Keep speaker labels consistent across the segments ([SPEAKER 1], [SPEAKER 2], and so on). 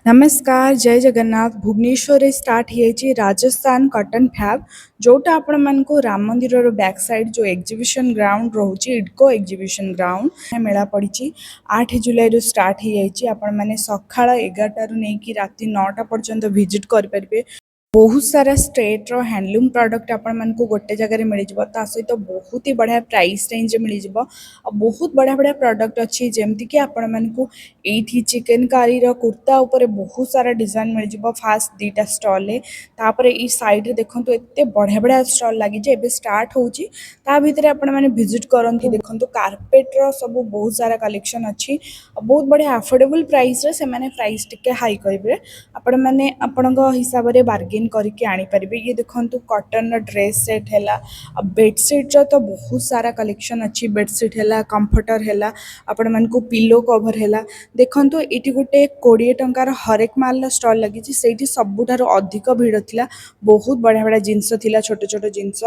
[SPEAKER 1] नमस्कार जय जगन्नाथ भुवनेश्वर स्टार्ट हो राजस्थान कॉटन फैब जोटा आपण मानक राम मंदिर बैक साइड जो एग्जीबिशन ग्राउंड रोचे इडको एग्जीबिशन ग्राउंड मेला पड़ी 8 जुलाई स्टार्ट हो आपण मैंने सका 11 रु नहीं राति 9टा पर्यंत विजिट करें। बहुत सारा स्टेट रो हैंडलूम प्रोडक्ट आपण मानक गोटे जगह मिल जाए सहित बहुत ही बढ़िया प्राइस रेंज मिल जाए बहुत बढ़िया बढ़िया प्रोडक्ट अच्छी जमती कि आपण मानक ये चिकेन कारी कुर्ता उपर बहुत सारा डिजाइन मिल जाए फास्ट दीटा स्टॉल तापर ये साइड रे देखंतु एते बढ़िया बढ़िया स्टॉल लगी जे एबे स्टार्ट होची ता भीतर आपण माने विजिट करंतु देखंतु कारपेट रो सब बहुत सारा कलेक्शन अच्छी बहुत बढ़िया अफोर्डेबल प्राइस रे से माने प्राइस टिके हाई करिवे आपण माने आपणक हिसाब रे बार्गेन करके आनी परिबे। ये देखंतु कॉटन रो ड्रेस सेट हैला बेडशीट रो तो बहुत सारा कलेक्शन अच्छी बेडशीट हैला कंफर्टर हैला आपण मानकु पिलो कवर हैला देखंतु एटी गोटे 20 टंकार हरेक माल स्टॉल लगी से सबुठार अधिक भिड़ थिला बहुत बढ़िया बढ़िया जिनस थिला छोट छोट जिनस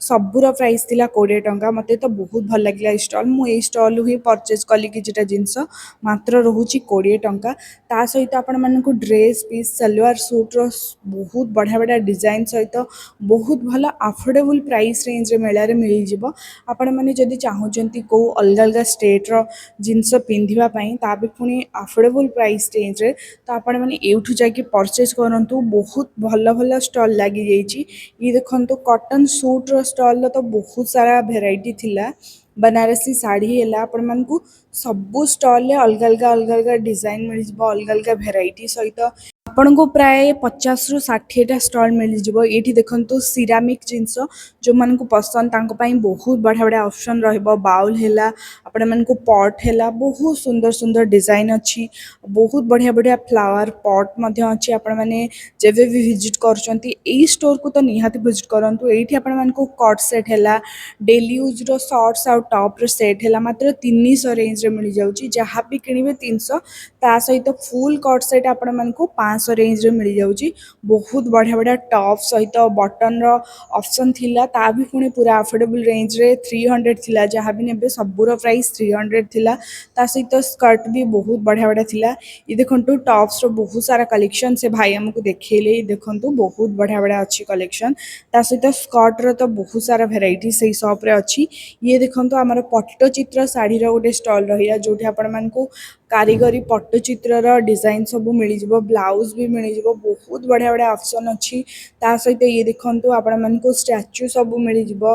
[SPEAKER 1] सबूर प्राइस थिला 20 टंका मते तो बहुत भल लगिला स्टॉल मु स्टॉल ही परचेज कली किछटा जिनस मात्र रहुची 20 टंका ता सहित आपण मानकु ड्रेस पीस सलवार सूट रो बहुत बढ़िया बढ़िया डिजाइन सहित बहुत भल अफोर्डेबल प्राइस रेंज रे मेला रे मिल जिवो आपण माने जदी चाहुचंती को अलग अलग स्टेट रो जिनस पिंधिबा पई ता भी पुनी अफोर्डेबल प्राइस रेंज रे तो आपण माने एठु जाके परचेज करंतु बहुत भल भल स्टॉल लागी जाईची। ये देखंतु कॉटन सूट रो स्टॉल तो बहुत सारा वेराइटी थिला बनारसी साड़ी है आपण मानकु सबु स्टॉल अलग अलग डिजाइन मिल जिवो अलग अलग वेराइटी सहित आपण को प्राय 50 रु 60 स्टॉल मिल जिवो। एठी देखंतु सिरामिक जिंस जो मन को पसंद तांको पई बहुत बढ़िया बढ़िया ऑप्शन रहबो बाउल हैला आपण मन को पॉट हैला बहुत सुंदर सुंदर डिजाइन अच्छी बहुत बढ़िया बढ़िया फ्लावर पॉट मध्य अच्छी आपण माने जेबे भी विजिट करचंती एई स्टोर को तो निहाती विजिट करंतु एठी आपण मन को कॉट सेट हैला डेली यूज रो शॉर्ट्स और टॉप रो सेट हैला मात्र 300 रेंज रे मिल जाउची जहां भी किनिबे 300 ता सहित फुल कॉट सेट आपण मन को 500 रेंज रे मिल जाउची बहुत बढ़िया बढ़िया टॉप सहित बटन रो ऑप्शन थिला ता भी पुणी पूरा अफोर्डेबल रेंज रे 300 थिला जहां भी नेबे सबुरो प्राइस 300 थिला ता सहित स्कर्ट भी बहुत बढ़िया बढ़िया थिला। ये देखंतु टॉप्स रो बहुत सारा कलेक्शन से भाई हमको देखेले देखंतु बहुत बढ़िया बढ़िया अच्छी कलेक्शन ता सहित स्कर्ट रो तो बहुत सारा वेराइटी सही शॉप रे अच्छी। ये देखंतु हमर पट्टचित्र साड़ी रो गोटे स्टॉल रहिया जोठी आपण मानकु कारीगरी पट्टचित्र डिजाइन सब मिल जाव ब्लाउज भी मिल जाव बहुत बढ़िया बढ़िया ऑप्शन अच्छी ता सहित ये देखंतु आपण मानकु स्टैच्यू सब मिल जाव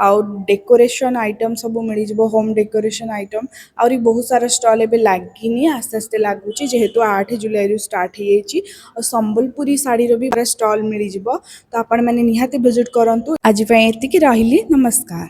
[SPEAKER 1] आउ डेकोरेशन आइटम सब मिल जाव होम डेकोरेशन आइटम और बहुत सारा स्टॉल एबे लागिनी आस्ते आस्ते लागुची जेहेतु 8 जुलाई रु स्टार्ट हेची और संबलपुरी साड़ी रो भी स्टॉल मिल जाव तो आपण माने निहाती विजिट करंतु आज पय एतिकी रहिली नमस्कार।